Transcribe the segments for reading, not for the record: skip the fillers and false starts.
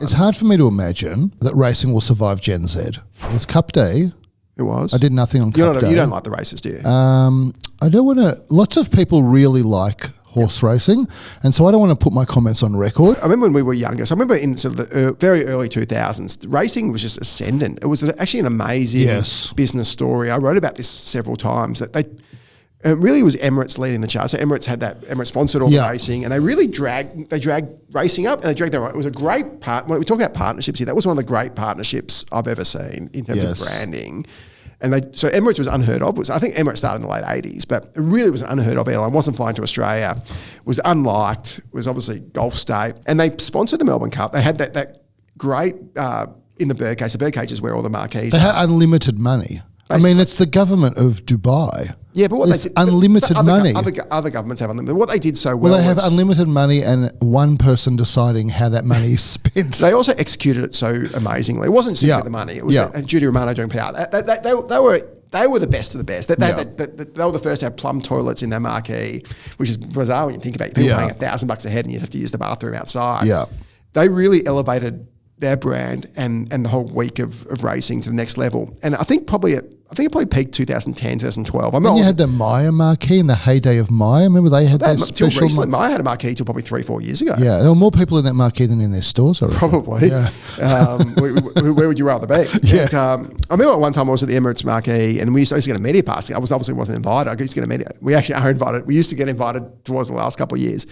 It's hard for me to imagine that racing will survive Gen Z. It's Cup Day. It was. I did nothing on Cup Day. You don't like the races, do you? I don't want to. Lots of people really like horse racing, and so I don't want to put my comments on record. I remember when we were younger. So I remember in sort of the very early 2000s, racing was just ascendant. It was actually an amazing business story. I wrote about this several times. That it really was Emirates leading the charge. So Emirates had that. Emirates sponsored all the racing, and they really dragged racing up, and they dragged their own. It was a great part. When we talk about partnerships here, that was one of the great partnerships I've ever seen in terms of branding. And so Emirates was unheard of. I think Emirates started in the late 80s, but it really was an unheard of airline. Wasn't flying to Australia, was unliked, was obviously Gulf state. And they sponsored the Melbourne Cup. They had that great, in the birdcage. The birdcage is where all the marquees They had unlimited money. Basically. I mean, it's the government of Dubai. Yeah, but what it's they did, unlimited money. Other governments have unlimited. What they did so well, they have unlimited money and one person deciding how that money is spent. They also executed it so amazingly. It wasn't simply the money. It was Judy Romano doing PR. They were the best of the best. They were the first to have plum toilets in their marquee, which is bizarre when you think about it. People paying $1,000 a head and you have to use the bathroom outside. Yeah. They really elevated their brand and the whole week of racing to the next level. And I think it probably peaked 2010, 2012. And you had the Maya marquee in the heyday of Maya. Remember they had that special... Recently, Maya had a marquee till probably 3-4 years ago. Yeah, there were more people in that marquee than in their stores, I reckon. Probably. Yeah. Where would you rather be? Yeah. But, I remember one time I was at the Emirates marquee and we used to get a media pass. I obviously wasn't invited. I used to get a media... We actually are invited. We used to get invited towards the last couple of years.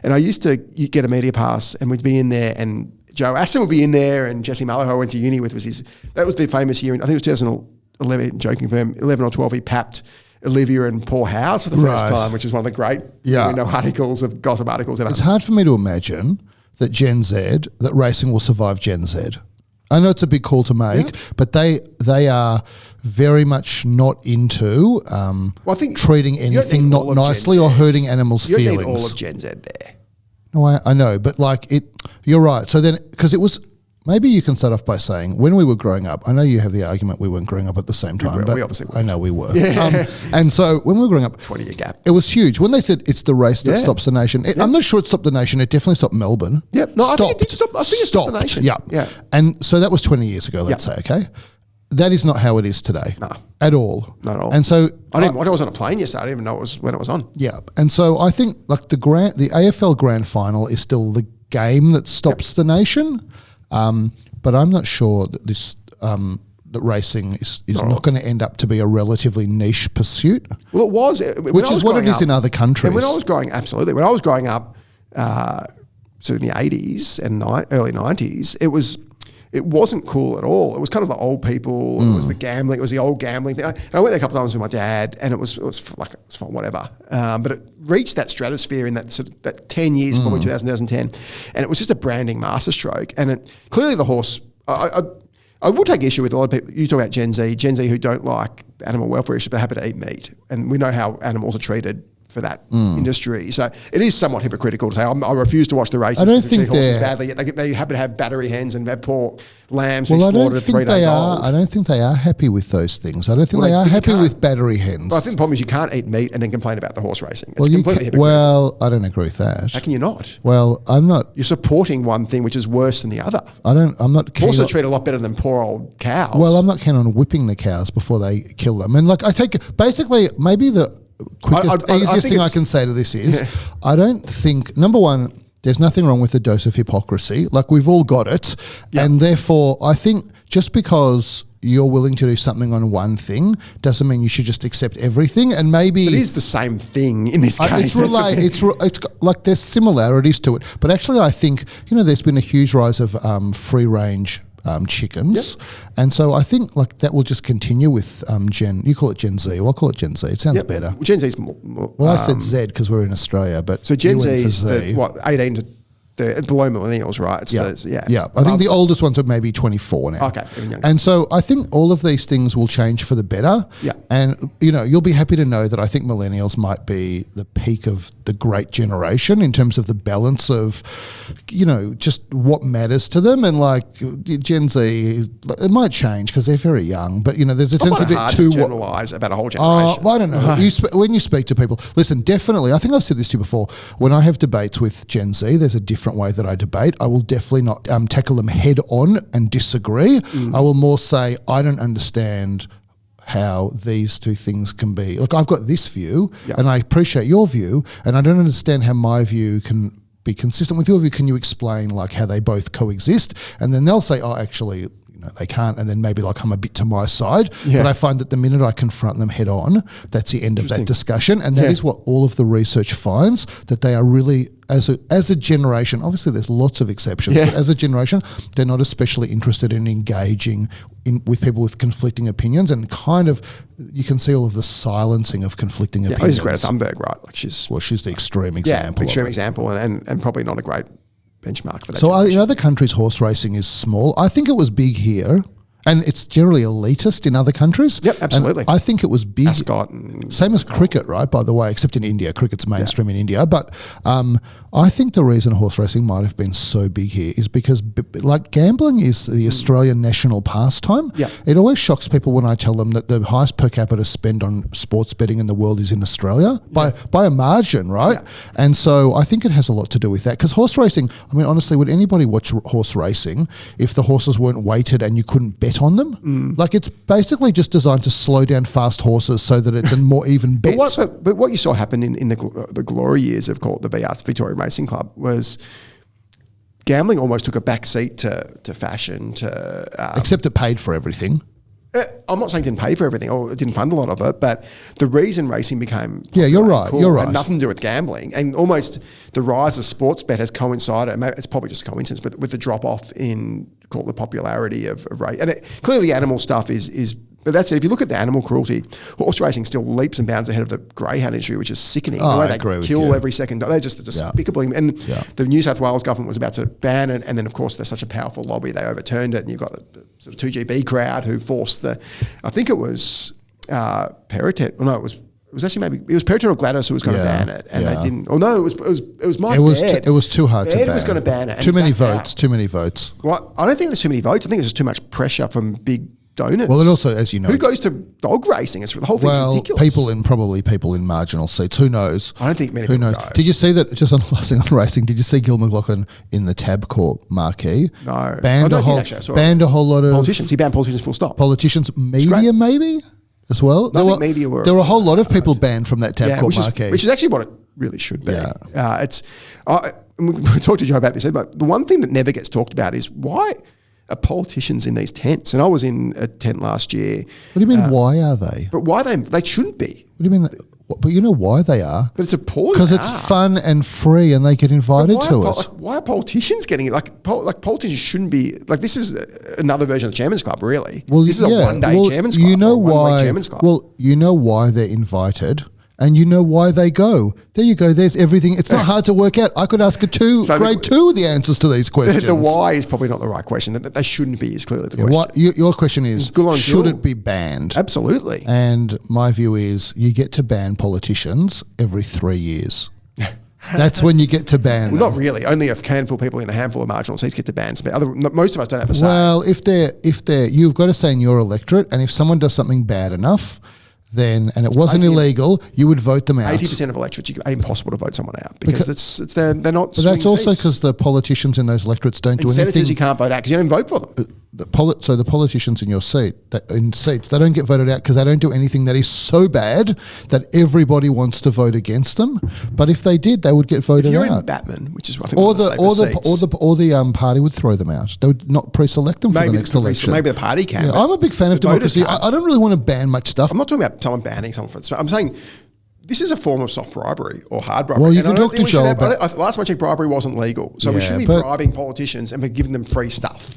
And I used to get a media pass and we'd be in there and Joe Aston would be in there and Jesse Mallow, who I went to uni with, that was the famous year. I think it was 2011, joking for him, 11 or 12, he papped Olivia and Paul Howes for the first time, which is one of the great gossip articles ever. It's hard for me to imagine that that racing will survive Gen Z. I know it's a big call to make, but they are very much not into treating anything not nicely or hurting animals' feelings. You don't need all of Gen Z there. No, I know, but you're right. So then, because it was... Maybe you can start off by saying, when we were growing up, I know you have the argument we weren't growing up at the same time, but we obviously were. I know we were. Yeah. And so when we were growing up, 20-year gap. It was huge. When they said it's the race that stops the nation, I'm not sure it stopped the nation. It definitely stopped Melbourne. Yep. No, I think it did stop. I think it stopped the nation. Yeah. And so that was 20 years ago, let's say, okay? That is not how it is today. No. At all. Not at all. And so... I was on a plane yesterday. I didn't even know when it was on. Yeah. And so I think the AFL Grand Final is still the game that stops the nation. But I'm not sure that that racing is not going to end up to be a relatively niche pursuit. Well, it was. Which is what it is in other countries. And when I was growing up, so in the 80s and early 90s, it wasn't cool at all. It was kind of the old people. It was the gambling. It was the old gambling thing. And I went there a couple of times with my dad, and it was fun, whatever. But it reached that stratosphere in that 10 years, probably 2010, and it was just a branding masterstroke. And clearly the horse. I would take issue with a lot of people. You talk about Gen Z who don't like animal welfare issues, but happy to eat meat, and we know how animals are treated for that industry. So it is somewhat hypocritical to say, I refuse to watch the races because they treat horses badly, yet they happen to have battery hens and have poor lambs being slaughtered at 3 days old. I don't think they are happy with those things. I don't think they are happy with battery hens. Well, I think the problem is you can't eat meat and then complain about the horse racing. It's completely hypocritical. Well, I don't agree with that. How can you not? Well, I'm not. You're supporting one thing which is worse than the other. I'm not keen. Horses are treated a lot better than poor old cows. Well, I'm not keen on whipping the cows before they kill them. And I take basically maybe the easiest thing I can say to this is I don't think, number one, there's nothing wrong with a dose of hypocrisy. We've all got it. Yep. And therefore, I think just because you're willing to do something on one thing doesn't mean you should just accept everything. And maybe... It is the same thing in this case. It's like there's similarities to it. But actually, I think, there's been a huge rise of free-range chickens. Yep. And so I think that will just continue with you call it Gen Z. Well, I'll call it Gen Z. It sounds better. Gen Z is more... Well, I said Z because we're in Australia, but... So Gen Z is 18 to... below millennials, right? I think the oldest ones are maybe 24 now. Okay. And so I think all of these things will change for the better. Yeah. And, you'll be happy to know that I think millennials might be the peak of the great generation in terms of the balance of, just what matters to them. And Gen Z, it might change because they're very young, but, there's a tendency to generalise about a whole generation. I don't know. When you speak to people, listen, definitely, I think I've said this to you before, when I have debates with Gen Z, there's a difference different way that I debate. I will definitely not tackle them head on and disagree. I will more say, I don't understand how these two things can be. Look, I've got this view and I appreciate your view, and I don't understand how my view can be consistent with your view. Can you explain like how they both coexist? And then they'll say, oh, actually, they can't, and then maybe they'll come a bit to my side. But I find that the minute I confront them head on, that's the end of that discussion. And that is what all of the research finds, that they are really, as a generation, obviously there's lots of exceptions, but as a generation, they're not especially interested in engaging with people with conflicting opinions, and kind of, you can see all of the silencing of conflicting opinions. This is Greta Thunberg, right? Like she's the extreme example. Extreme example, and probably not a great benchmark for that. So in other countries, horse racing is small. I think it was big here, and it's generally elitist in other countries. Yep, absolutely. And I think it was big. Ascot same as cricket, right? By the way, except in India, cricket's mainstream in India. But I think the reason horse racing might have been so big here is because, like, gambling is the Australian national pastime. Yeah. It always shocks people when I tell them that the highest per capita spend on sports betting in the world is in Australia by a margin, right? Yeah. And so I think it has a lot to do with that, because horse racing, I mean, honestly, would anybody watch horse racing if the horses weren't weighted and you couldn't bet on them? Like, it's basically just designed to slow down fast horses so that it's a more even bet. But what you saw happen in the glory years of the Victoria Racing Club was gambling almost took a back seat to fashion. Except it paid for everything. I'm not saying it didn't pay for everything or it didn't fund a lot of it, but the reason racing became you're right. Cool You're right. had nothing to do with gambling, and almost the rise of sports bet has coincided. It's probably just a coincidence, but with the drop off in the popularity of race, and clearly animal stuff is. But that's it. If you look at the animal cruelty, horse racing still leaps and bounds ahead of the greyhound industry, which is sickening. Oh, the way I agree they with kill you. every second. They're just despicable. And the New South Wales government was about to ban it, and then of course there's such a powerful lobby, they overturned it, and you've got the sort of 2GB crowd who forced I think it was Peritet. No, it was actually maybe it was Peritet or Gladys who was going to ban it, and they didn't. Oh no, it was Mike Baird. It was too hard to ban. Baird was going to ban it. Too many votes. Well, I don't think there's too many votes. I think there's just too much pressure from big donors. Well, it also, as you know, who goes to dog racing? It's the whole thing's ridiculous. Probably people in marginal seats. Who knows? I don't think many people go. Did you see that? Just on last thing on racing, did you see Gil McLachlan in the Tabcorp marquee? No, banned a whole lot of politicians. He banned politicians full stop. Politicians, media, maybe as well. There were a whole lot of people banned from that Tabcorp marquee, which is actually what it really should be. Yeah. We talked to Joe about this, but the one thing that never gets talked about is why are politicians in these tents? And I was in a tent last year. What do you mean, why are they? But why they shouldn't be. What do you mean? But you know why they are? But it's appalling. Because it's fun and free and they get invited to it. Why are politicians getting it? Like politicians shouldn't be, like, this is another version of the Chairman's Club, really. Well, this is a one-day Chairman's Club. You know why? Chairman's Club. Well, you know why they're invited. And you know why they go. There you go. There's everything. It's not hard to work out. I could ask grade 2 the answers to these questions. The why is probably not the right question. That they shouldn't be is clearly the question. Your question is, should it be banned? Absolutely. And my view is, you get to ban politicians every 3 years. That's when you get to ban them. Not really. Only a handful of people in a handful of marginal seats get to ban. Most of us don't have a say. Well, if they're, you've got to say in your electorate, and if someone does something bad enough, then, and it wasn't illegal, you would vote them out. 80% of electorates, it's impossible to vote someone out because they're not. But that's also because the politicians in those electorates don't do anything. Senators, you can't vote out because you don't vote for them. So the politicians in your seats, they don't get voted out because they don't do anything that is so bad that everybody wants to vote against them. But if they did, they would get voted out. If you're in Batman, which is I think the party would throw them out. They would not pre-select them for the next election. Maybe the party can. Yeah, I'm a big fan of democracy. I don't really want to ban much stuff. I'm not talking about someone banning someone I'm saying this is a form of soft bribery or hard bribery. Well, you can talk to Joel. Last time I checked, bribery wasn't legal. So we shouldn't be bribing politicians and giving them free stuff.